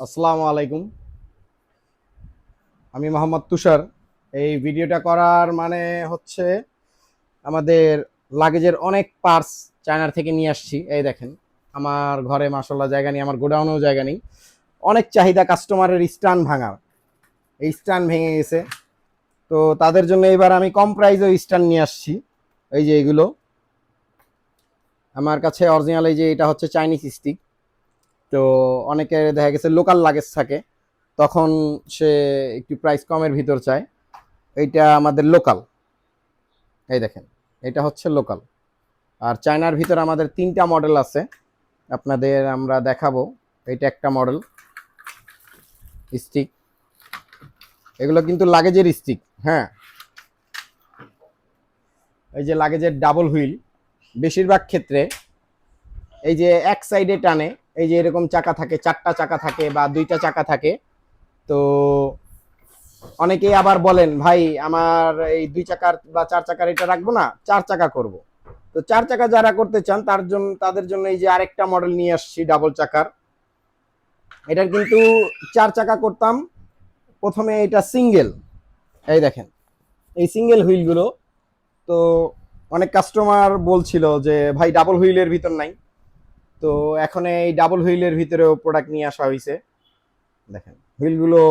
আসসালামু আলাইকুম। আমি মোহাম্মদ তুষার। এই ভিডিওটা করার মানে হচ্ছে আমাদের লাগেজের অনেক পার্টস চায়নার থেকে নিয়ে আসছি। এই দেখেন, আমার ঘরে মাশাআল্লাহ জায়গা নেই, আমার গোডাউনেও জায়গা নেই। অনেক চাহিদা কাস্টমারের স্ট্যান্ড ভাঙার, এই স্ট্যান্ড ভেঙে গেছে। তো তাদের জন্য এবার আমি কম প্রাইসে স্ট্যান্ড নিয়ে আসছি। এই যে এগুলো আমার কাছে অরিজিনাল। এই যে এটা হচ্ছে চাইনিজ স্টিক। তো অনেকে দেখা গেছে লোকাল লাগেজ থাকে, তখন সে একটু প্রাইস কমের ভিতর চায়। এইটা আমাদের লোকাল। এই দেখেন, এটা হচ্ছে লোকাল। আর চায়নার ভিতর আমাদের তিনটা মডেল আছে, আপনাদের আমরা দেখাবো। এটা একটা মডেল স্টিক, এগুলো কিন্তু লাগেজের স্টিক। হ্যাঁ, এই যে লাগেজের ডাবল হুইল। বেশিরভাগ ক্ষেত্রে এই যে এক সাইডে টানে, এই যে এরকম চাকা থাকে, চারটা চাকা থাকে বা দুইটা চাকা থাকে। তো অনেকেই আবার বলেন, ভাই আমার এই দুই চাকার বা চার চাকার এটা রাখবো না, চার চাকা করব। তো চার চাকা যারা করতে চান তাদের জন্য এই যে আরেকটা মডেল নিয়ে আসছি ডাবল চাকার। এটার কিন্তু চার চাকা করতাম প্রথমে, এটা সিঙ্গেল। এই দেখেন, এই সিঙ্গেল হুইলগুলো। তো অনেক কাস্টমার বলছিল যে ভাই ডাবল হুইলের ভিতর নাই। তো এখন এই ডাবল হুইলের ভিতরেও প্রোডাক্ট নিয়ে আসা হয়েছে। দেখেন হুইলগুলো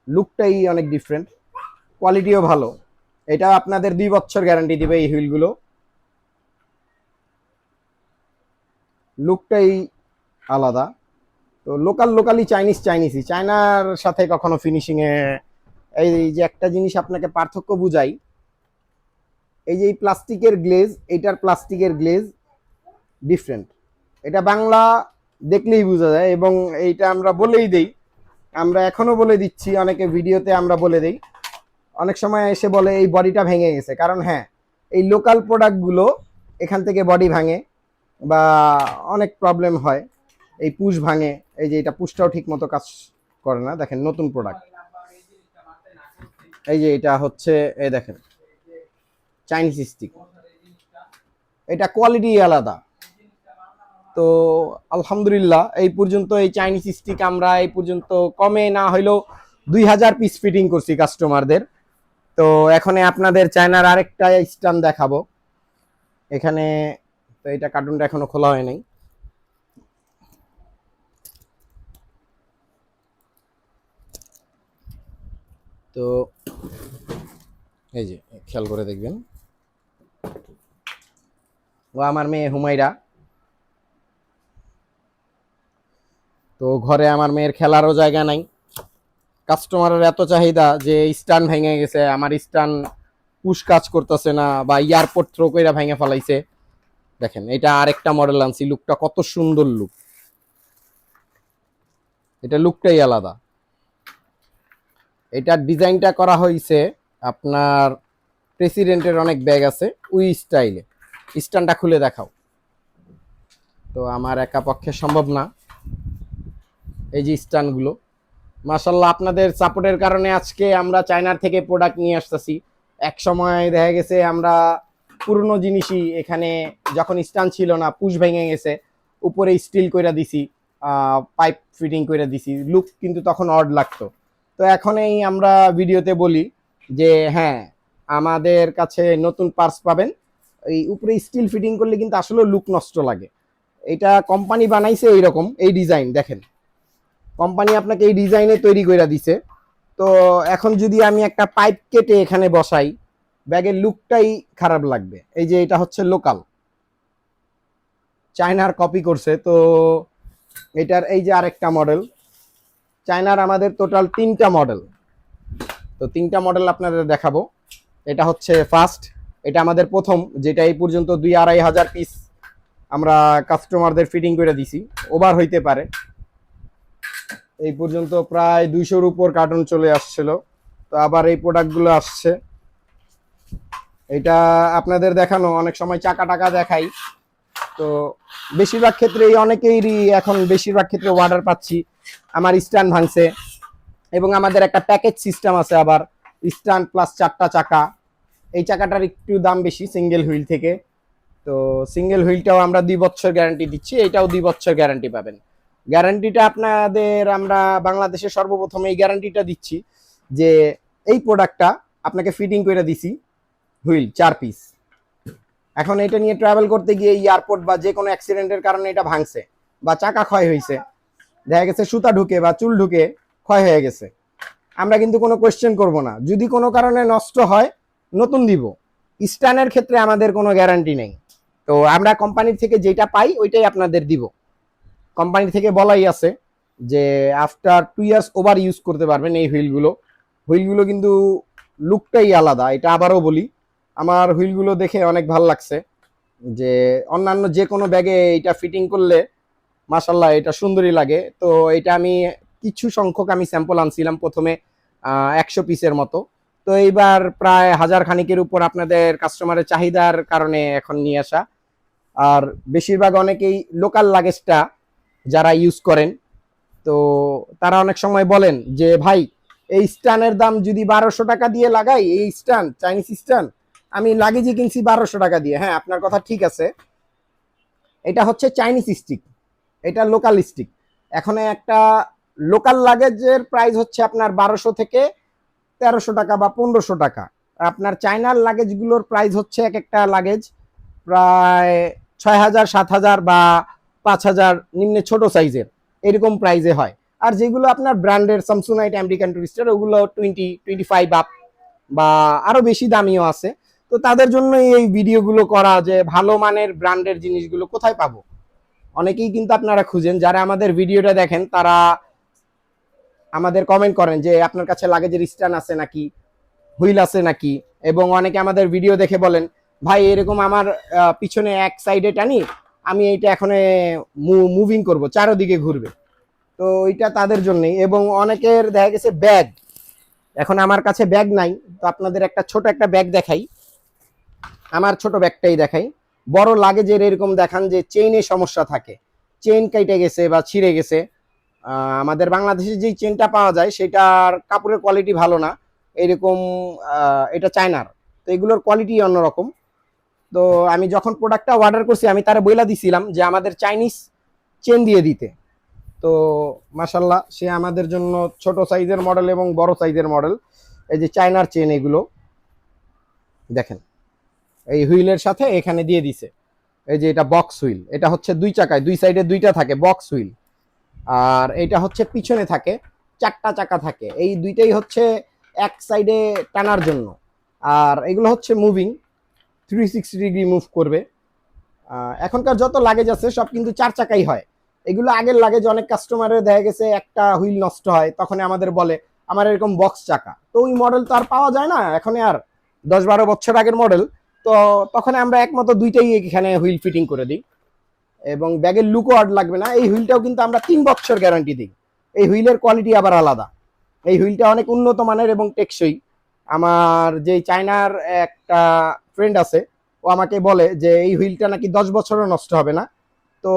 লুকটাই অনেক ডিফারেন্ট, কোয়ালিটিও ভালো। এটা আপনাদের 2 বছর গ্যারান্টি দিবে এই হুইলগুলো। লুকটাই আলাদা। তো লোকালি চাইনিজই, চায়নার সাথে কখনো ফিনিশিং এ। এই যে একটা জিনিস আপনাকে পার্থক্য বুঝাই, এই যে এই প্লাস্টিকের গ্লেজ, এইটার প্লাস্টিকের গ্লেজ ডিফারেন্ট। এটা বাংলা দেখলেই বোঝা যায়, এবং এইটা আমরা বলেই দেই। আমরা এখনো বলে দিচ্ছি, অনেকে ভিডিওতে আমরা বলে দেই। অনেক সময় এসে বলে এই বডিটা ভেঙে গেছে, কারণ হ্যাঁ, এই লোকাল প্রোডাক্টগুলো এখান থেকে বডি ভাঙে বা অনেক প্রবলেম হয়। এই পুশ ভাঙে, এই যে এটা পুশটাও ঠিক মতো কাজ করে না। দেখেন নতুন প্রোডাক্ট, এই যে এটা হচ্ছে, এই দেখেন চাইনিজ স্টিক, এটা কোয়ালিটি আলাদা। তো আলহামদুলিল্লাহ এই পর্যন্ত এই চাইনিজ স্টিক আমরা এই পর্যন্ত কমে না হইলেও 2000 পিস ফিটিং করছি কাস্টমারদের। তো এখন আপনাদের চায়নার আরেকটা স্ট্যান্ড দেখাবো এখানে। তো এটা কার্টুনটা এখনো খোলা হয় নাই। তো এই যে খেয়াল করে দেখবেন, ও আমার মেয়ে হুমাইরা। তো ঘরে আমার মেয়ের খেলারও জায়গা নাই, কাস্টমারের এত চাহিদা যে স্ট্যান্ড ভেঙে গেছে, আমার স্ট্যান্ড পুশ কাজ করতেছে না বা এয়ারপোর্ট থ্রো কইরা ভেঙে ফেলাইছে। দেখেন এটা আরেকটা মডেল আনছি, লুকটা কত সুন্দর লুক, এটা লুকটাই আলাদা। এটার ডিজাইনটা করা হয়েছে আপনার প্রেসিডেন্টের অনেক ব্যাগ আছে ওই স্টাইলে। স্ট্যান্ডটা খুলে দেখাও। তো আমার একা পক্ষে সম্ভব না। এই যে স্ট্যান্ডগুলো মাশাল্লাহ আপনাদের সাপোর্টের কারণে আজকে আমরা চায়নার থেকে প্রোডাক্ট নিয়ে আসতেছি। এক সময় দেখা গেছে আমরা পুরনো জিনিসই এখানে, যখন স্ট্যান্ড ছিল না, পুশ ভেঙে গেছে, উপরে স্টিল কইরা দিছি, পাইপ ফিটিং করে দিছি, লুক কিন্তু তখন অড লাগতো। তো এখন এই আমরা ভিডিওতে বলি যে হ্যাঁ, আমাদের কাছে নতুন পার্টস পাবেন। এই উপরে স্টিল ফিটিং করলে কিন্তু আসলে লুক নষ্ট লাগে। এটা কোম্পানি বানাইছে এইরকম, এই ডিজাইন দেখেন, কোম্পানি আপনাকে এই ডিজাইনে তৈরি করে দিছে। তো এখন যদি আমি একটা পাইপ কেটে এখানে বসাই, ব্যাগের লুকটাই খারাপ লাগবে। এই যে এটা হচ্ছে লোকাল, চায়নার কপি করছে। তো এটার এই যে আরেকটা মডেল, চায়নার আমাদের টোটাল 3টা মডেল। তো 3টা মডেল আপনাদের দেখাবো। এটা হচ্ছে ফার্স্ট, এটা আমাদের প্রথম, যেটা এই পর্যন্ত 2-2,500 পিস আমরা কাস্টমারদের ফিটিং করে দিছি। ওভার হইতে পারে, এই পর্যন্ত প্রায় 200-র উপর কার্টুন চলে আসছিল। তো আবার এই প্রোডাক্টগুলো আসছে। এটা আপনাদের দেখানো, অনেক সময় চাকা টাকা দেখাই। তো বেশিরভাগ ক্ষেত্রে অনেকেরই এখন বেশিরভাগ ক্ষেত্রে অর্ডার পাচ্ছি আমার স্ট্যান্ড ভাঙছে, এবং আমাদের একটা প্যাকেজ সিস্টেম আছে আবার, স্ট্যান্ড প্লাস চারটা চাকা। এই চাকাটার একটু দাম বেশি সিঙ্গেল হুইল থেকে। তো সিঙ্গেল হুইলটাও আমরা 2 বছর গ্যারান্টি দিচ্ছি, এটাও 2 বছর গ্যারান্টি পাবেন। গ্যারান্টিটা আপনাদের আমরা বাংলাদেশে সর্বপ্রথম এই গ্যারান্টিটা দিচ্ছি যে এই প্রোডাক্টটা আপনাকে ফিটিং করে দিছি হুইল 4 পিস। এখন এটা নিয়ে ট্রাভেল করতে গিয়ে এয়ারপোর্ট বা যে কোনো অ্যাক্সিডেন্টের কারণে এটা ভাঙছে বা চাকা ক্ষয় হয়েছে, দেখা গেছে সুতা ঢুকে বা চুল ঢুকে ক্ষয় হয়ে গেছে, আমরা কিন্তু কোনো কোয়েশ্চেন করব না। যদি কোনো কারণে নষ্ট হয় নতুন দিব। স্টানের ক্ষেত্রে আমাদের কোনো গ্যারান্টি নেই। তো আমরা কোম্পানি থেকে যেটা পাই ওইটাই আপনাদের দিব। কোম্পানি থেকে বলাই আছে যে আফটার 2 ইয়ার্স ওভার ইউজ করতে পারবেন এই হুইলগুলো। হুইলগুলো কিন্তু লুকটাই আলাদা, এটা আবারও বলি। আমার হুইলগুলো দেখে অনেক ভালো লাগছে, যে অন্যান্য যে কোনো ব্যাগে এটা ফিটিং করলে মাশাল্লাহ এটা সুন্দরই লাগে। তো এটা আমি কিছু সংখ্যক আমি স্যাম্পল আনছিলাম প্রথমে 100 পিসের মতো। তো এইবার প্রায় 1000 খানিকের উপর আপনাদের কাস্টমারের চাহিদার কারণে এখন নিয়ে আসা। আর বেশিরভাগ অনেকেই লোকাল লাগেজটা যারা ইউজ করেন, তো তারা অনেক সময় বলেন যে ভাই এই স্টানের দাম যদি 1200 টাকা দিয়ে লাগাই, এই স্টান চাইনিজ স্টান আমি লাগেজই কিনছি 1200 টাকা দিয়ে। হ্যাঁ, আপনার কথা ঠিক আছে, এটা হচ্ছে চাইনিজ স্টিক, এটা লোকাল স্টিক। এখন একটা লোকাল লাগেজের প্রাইস হচ্ছে আপনার 1200 থেকে 1300 টাকা বা 1500 টাকা। আপনার চায়নার লাগেজগুলোর প্রাইস হচ্ছে এক একটা লাগেজ প্রায় 6000 7000 বা 5000, নিম্নে ছোট সাইজের এরকম প্রাইজে হয়। আর যেগুলো আপনার ব্র্যান্ডের স্যামসুনাইট আমেরিকান টুরিস্টার ওগুলো 20-25 আপ বা আরো বেশি দামিও আছে। তো তাদের জন্য এই ভিডিওগুলো করা, যে ভালো মানের ব্র্যান্ডের জিনিসগুলো কোথায় পাবো। অনেকেই কিন্তু আপনারা খুঁজেন, যারা আমাদের ভিডিওটা দেখেন তারা আমাদের কমেন্ট করেন যে আপনার কাছে লাগেজের স্ট্যান্ড আছে নাকি, হুইল আছে নাকি। এবং অনেকে আমাদের ভিডিও দেখে বলেন ভাই এরকম আমার পিছনে এক সাইডে টানি, আমি এইটা এখন মুভিং করব, চারোদিকে ঘুরবে। তো ওইটা তাদের জন্যই। এবং অনেকের দেখা গেছে ব্যাগ, এখন আমার কাছে ব্যাগ নাই, তো আপনাদের একটা ছোট একটা ব্যাগ দেখাই। আমার ছোট ব্যাগটাই দেখাই। বড় লাগেজের এরকম দেখান যে চেইনে সমস্যা থাকে, চেইন কেটে গেছে বা ছিঁড়ে গেছে। আমাদের বাংলাদেশে যেই চেনটা পাওয়া যায় সেটার কাপড়ের কোয়ালিটি ভালো না, এরকম এটা চায়নার। তো এগুলোর কোয়ালিটি অন্যরকম। তো আমি যখন প্রোডাক্টটা অর্ডার করছি আমি তারা বইলা দিছিলাম যে আমাদের চাইনিজ চেন দিয়ে দিতে। তো মাশাল্লাহ সে আমাদের জন্য ছোট সাইজের মডেল এবং বড় সাইজের মডেল, এই যে চায়নার চেন এগুলো দেখেন, এই হুইলের সাথে এখানে দিয়ে দিছে। এই যে এটা বক্স হুইল, এটা হচ্ছে দুই চাকায়, দুই সাইডে দুইটা থাকে বক্স হুইল। আর এটা হচ্ছে পিছনে থাকে, 4টা চাকা থাকে, এই দুইটাই হচ্ছে এক সাইডে টানার জন্য। আর এগুলো হচ্ছে মুভিং, 360 ডিগ্রি মুভ করবে। এখনকার যত লাগেজ আছে সব কিন্তু 4 চাকাই হয়। এগুলো আগের লাগেজ, অনেক কাস্টমারের দেখা গেছে একটা হুইল নষ্ট হয়, তখন আমাদের বলে আমার এরকম বক্স চাকা, তো ওই মডেল তো আর পাওয়া যায় না এখন, আর 10-12 বছর আগের মডেল। তো তখন আমরা একমাত্র দুইটাই এখানে হুইল ফিটিং করে দিই। এবং ব্যাগের লুকও আট লাগবে না। এই হুইলটাও কিন্তু আমরা 3 বছর গ্যারান্টি দিই। এই হুইলের কোয়ালিটি আবার আলাদা, এই হুইলটা অনেক উন্নত মানের এবং টেকসই। আমার যে চায়নার একটা ফ্রেন্ড আছে, ও আমাকে বলে যে এই হুইলটা নাকি 10 বছরও নষ্ট হবে না। তো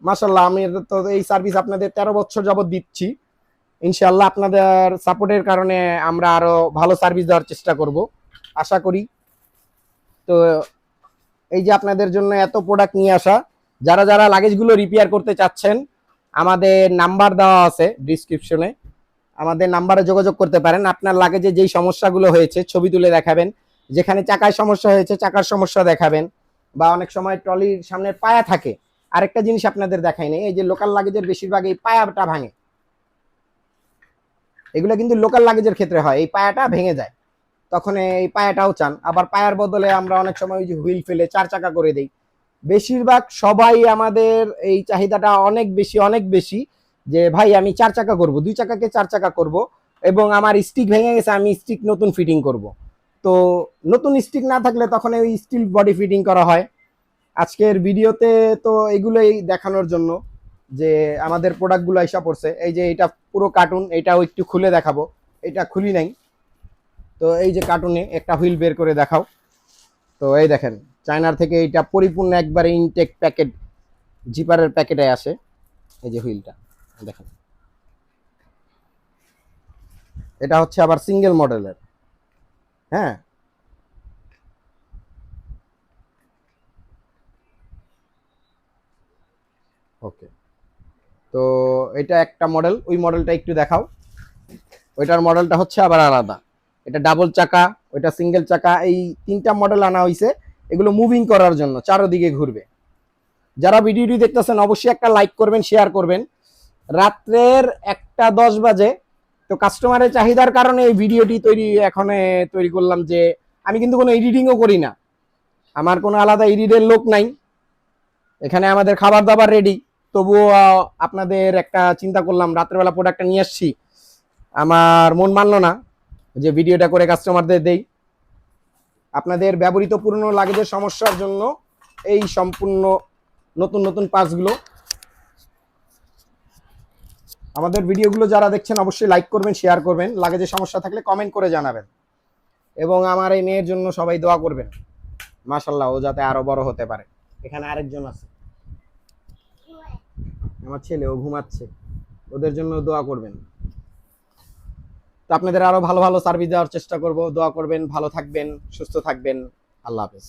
মাসাল্লাহ, আমি তো এই সার্ভিস আপনাদের 13 বছর যাবত দিচ্ছি। ইনশাল্লাহ আপনাদের সাপোর্টের কারণে আমরা আরো ভালো সার্ভিস দেওয়ার চেষ্টা করব, আশা করি। তো এই যে আপনাদের জন্য এত প্রোডাক্ট নিয়ে আসা, যারা যারা লাগেজগুলো রিপেয়ার করতে চাচ্ছেন আমাদের নাম্বার দেওয়া আছে ডিসক্রিপশনে, আমাদের নাম্বারে যোগাযোগ করতে পারেন। আপনার লাগেজে যেই সমস্যাগুলো হয়েছে ছবি তুলে দেখাবেন, যেখানে চাকায় সমস্যা হয়েছে চাকার সমস্যা দেখাবেন, বা অনেক সময় ট্রলির সামনের পায়া থাকে। আরেকটা জিনিস আপনাদের দেখাই নেই, এই যে লোকাল লাগেজের বেশিরভাগ এই পায়াটা ভাঙে, এগুলো কিন্তু লোকাল লাগেজের ক্ষেত্রে হয়, এই পায়াটা ভেঙে যায়, তখন এই পায়াটাও চান। আবার পায়ার বদলে আমরা অনেক সময় ওই যে হুইল ফেলে 4 চাকা করে দেই। বেশিরভাগ সবাই আমাদের এই চাহিদাটা অনেক বেশি অনেক বেশি, যে ভাই আমি 4 চাকা করব, 2 চাকাকে 4 চাকা করব, এবং আমার স্টিক ভেঙে গেছে আমি স্টিক নতুন ফিটিং করব। তো নতুন স্টিক না থাকলে তখন ওই স্টিল বডি ফিটিং করা হয়। আজকের ভিডিওতে তো এগুলোই দেখানোর জন্য যে আমাদের প্রোডাক্টগুলো এসে পড়ছে। এই যে এটা পুরো কার্টুন, এটাও একটু খুলে দেখাবো, এটা খুলি নাই। তো এই যে কার্টুনে একটা হুইল বের করে দেখাও। তো এই দেখেন, চায়নার থেকে এইটা পরিপূর্ণ একবারে ইনটেক প্যাকেট, জিপারের প্যাকেটে আসে। এই যে হুইলটা দেখেন, এটা হচ্ছে আবার সিঙ্গেল মডেলের। হ্যাঁ, ওকে। তো তো এটা একটা মডেল, ওই মডেলটা একটু দেখাও। ওইটার মডেলটা হচ্ছে আবার আলাদা, এটা ডাবল চাকা, ওইটা সিঙ্গেল চাকা, এই তিনটা মডেল আনা হয়েছে। এগুলো মুভিং করার জন্য চারদিকে ঘুরবে। যারা ভিডিওটি দেখতেছেন অবশ্যই একটা লাইক করবেন, শেয়ার করবেন। রাত্রের 1:10 বাজে, তো কাস্টমারের চাহিদার কারণে এই ভিডিওটি তৈরি করলাম। যে আমি কিন্তু কোনো এডিটিংও করি না, আমার কোনো আলাদা এডিটের লোক নাই, এখানে আমাদের খাবার দাবার রেডি। তবুও আপনাদের একটা চিন্তা করলাম, রাত্রেবেলা প্রোডাক্টটা নিয়ে আসছি, আমার মন মানলো না যে ভিডিওটা করে কাস্টমারদের দেই। আপনাদের ব্যবহৃত পুরনো লাগেজের সমস্যার জন্য এই সম্পূর্ণ নতুন নতুন পার্টসগুলো। আমাদের ভিডিওগুলো যারা দেখছেন অবশ্যই লাইক করবেন, শেয়ার করবেন, লাগেজের সমস্যা থাকলে কমেন্ট করে জানাবেন, এবং আমার এই মেয়ের জন্য সবাই দোয়া করবেন, মাশাআল্লাহ ও যাতে আরো বড় হতে পারে। এখানে আরেকজন আছে, আমার ছেলে, ও ঘুমাচ্ছে, ওদের জন্য দোয়া করবেন। তো আপনাদের আরো ভালো ভালো সার্ভিস দেওয়ার চেষ্টা করব, দোয়া করবেন, ভালো থাকবেন, সুস্থ থাকবেন, আল্লাহ হাফেজ।